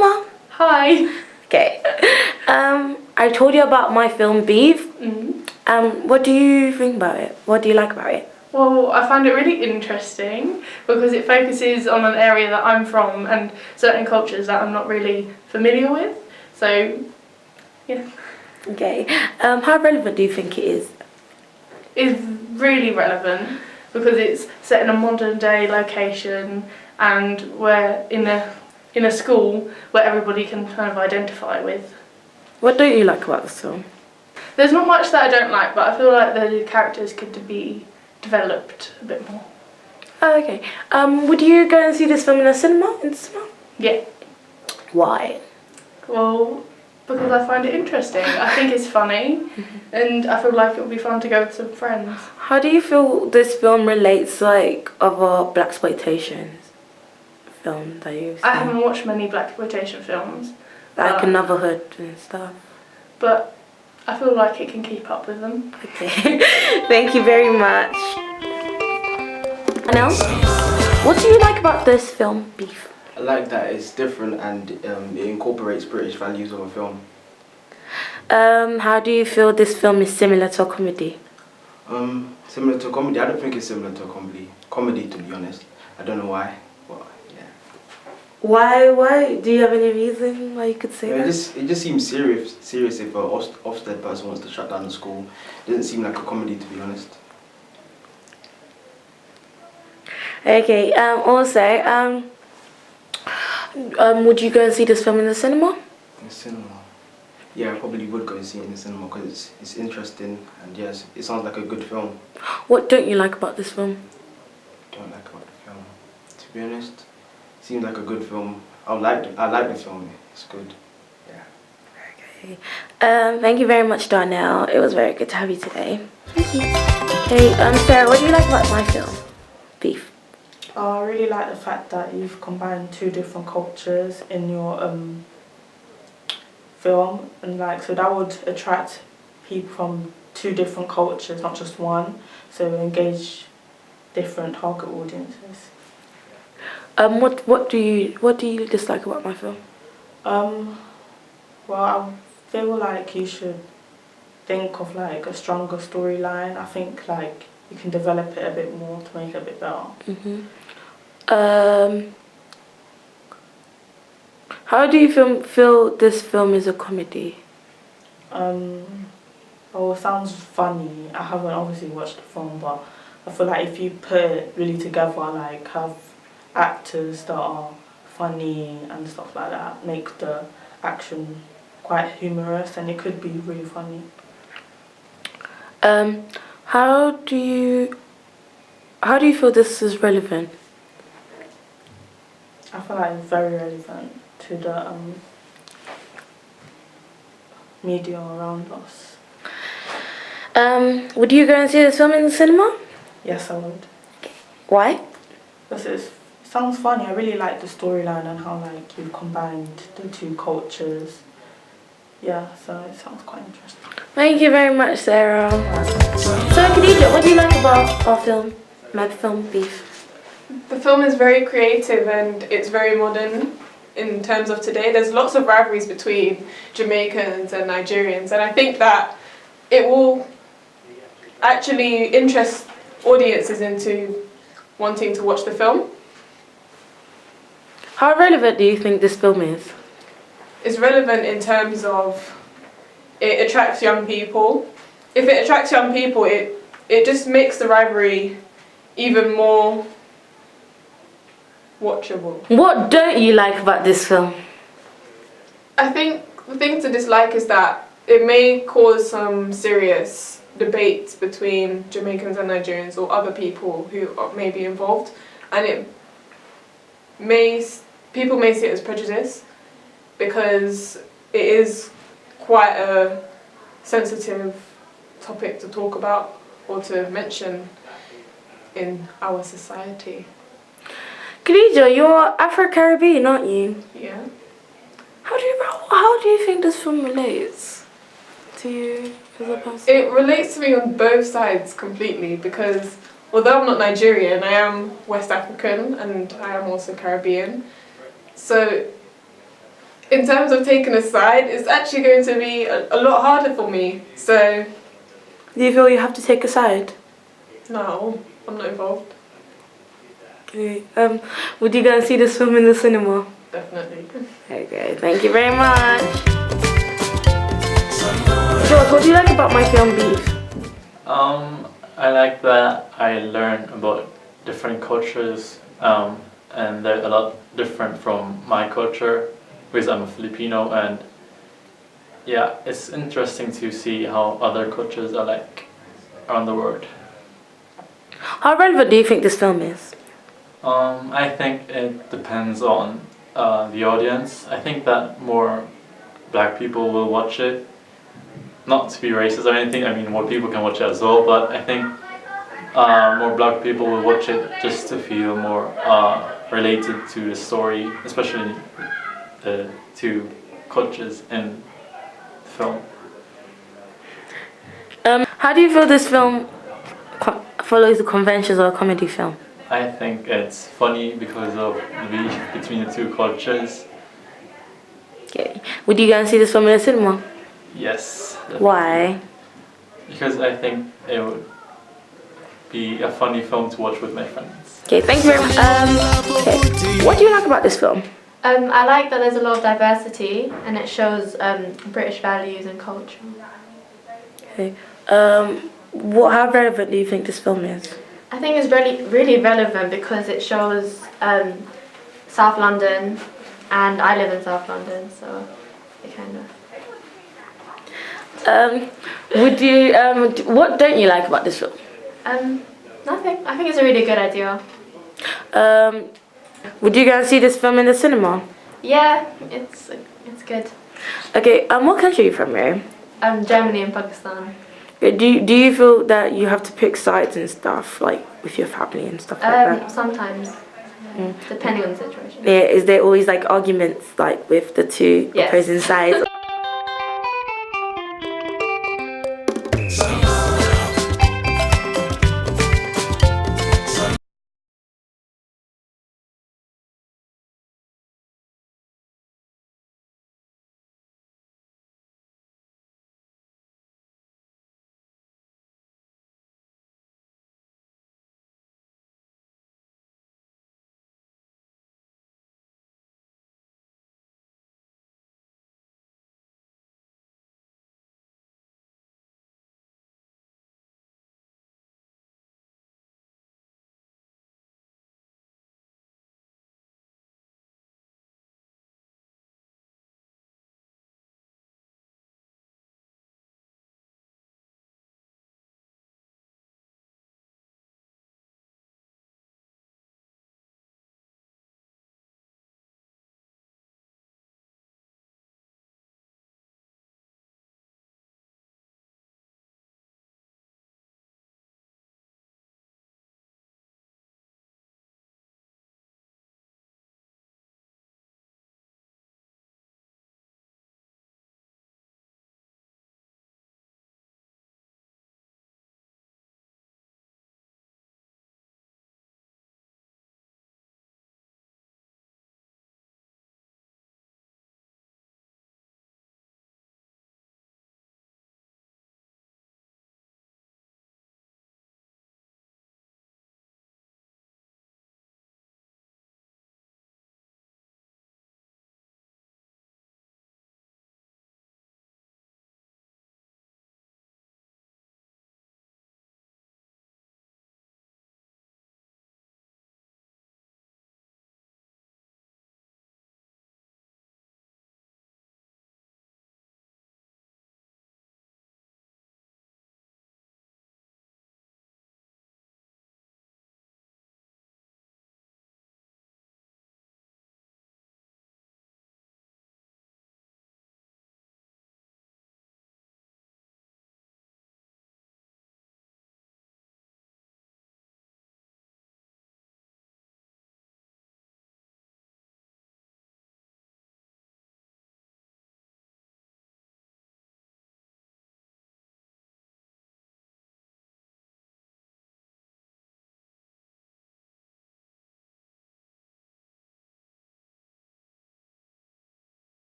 cinema. Hi. Okay. I told you about my film Beef. What do you think about it? What do you like about it? Well, I find it really interesting because it focuses on an area that I'm from and certain cultures that I'm not really familiar with. So, yeah. Okay. How relevant do you think it is? It's really relevant because it's set in a modern day location and we're in a school where everybody can kind of identify with. What don't you like about this film? There's not much that I don't like, but I feel like the characters could be developed a bit more. Oh, okay. Would you go and see this film in the cinema? Yeah. Why? Well, because I find it interesting. I think it's funny, and I feel like it would be fun to go with some friends. How do you feel this film relates like other blaxploitation film that you've seen? I haven't watched many blaxploitation films. Like Another Hood and stuff. But I feel like it can keep up with them. Okay. Thank you very much. Anel, what do you like about this film, Beef? I like that it's different and it incorporates British values of a film. How do you feel this film is similar to a comedy? Similar to a comedy? I don't think it's similar to a comedy, to be honest. I don't know why, but yeah. Why? Do you have any reason why you could say that? It just seems serious if a Ofsted person wants to shut down the school. It doesn't seem like a comedy, to be honest. Okay, also, would you go and see this film in the cinema? In the cinema? Yeah, I probably would go and see it in the cinema because it's interesting and yes, it sounds like a good film. What don't you like about this film? Don't like about the film? To be honest, it seems like a good film. I like the film. It's good. Yeah. Okay. Thank you very much, Darnell. It was very good to have you today. Thank you. Okay, Sarah, what do you like about my film, Beef? I really like the fact that you've combined two different cultures in your film, and like so that would attract people from two different cultures, not just one. So engage different target audiences. What do you dislike about my film? Well, I feel like you should think of like a stronger storyline. I think like you can develop it a bit more to make it a bit better. How do you feel this film is a comedy? Well, it sounds funny. I haven't obviously watched the film, but I feel like if you put it really together, like have actors that are funny and stuff like that, make the action quite humorous, and it could be really funny. How do you feel this is relevant? I feel like it's very relevant to the media around us. Would you go and see this film in the cinema? Yes, I would. Why? Because it sounds funny. I really like the storyline and how like you've combined the two cultures. Yeah, so it sounds quite interesting. Thank you very much, Sarah. So, Khadija, what do you like about our film, my film Beef? The film is very creative and it's very modern in terms of today. There's lots of rivalries between Jamaicans and Nigerians, and I think that it will actually interest audiences into wanting to watch the film. How relevant do you think this film is? It's relevant in terms of it attracts young people. If it attracts young people, it just makes the rivalry even more watchable. What don't you like about this film? I think the thing to dislike is that it may cause some serious debates between Jamaicans and Nigerians or other people who may be involved, and people may see it as prejudice because it is quite a sensitive topic to talk about or to mention in our society. Khadija, you're Afro-Caribbean, aren't you? Yeah. How do you think this film relates to you as a person? It relates to me on both sides completely because although I'm not Nigerian, I am West African and I am also Caribbean. So in terms of taking a side, it's actually going to be a lot harder for me. So, Do you feel you have to take a side? no, I'm not involved. Okay. Would you go and see this film in the cinema? Definitely. Okay, thank you very much. George, what do you like about my film Beef? I like that I learn about different cultures, and they're a lot different from my culture, because I'm a Filipino, and yeah, it's interesting to see how other cultures are like around the world. How relevant do you think this film is? I think it depends on the audience. I think that more black people will watch it. Not to be racist or anything, I mean more people can watch it as well, but I think more black people will watch it just to feel more related to the story, especially the two cultures in the film. How do you feel this film follows the conventions of a comedy film? I think it's funny because of the beef between the two cultures. Okay. Would you go and see this film in the cinema? Yes. Definitely. Why? Because I think it would be a funny film to watch with my friends. Okay, thank you very much. Okay. What do you like about this film? I like that there's a lot of diversity and it shows British values and culture. Okay. How relevant do you think this film is? I think it's really relevant because it shows South London, and I live in South London, so it kind of. Would you? What don't you like about this film? Nothing. I think it's a really good idea. Would you go and see this film in the cinema? Yeah, it's good. Okay. What country are you from, Mary? Germany and Pakistan. Do you feel that you have to pick sides and stuff, like with your family and stuff like that? Sometimes, depending on the situation. Yeah. Is there always like arguments like with the two Yes. opposing sides?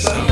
Some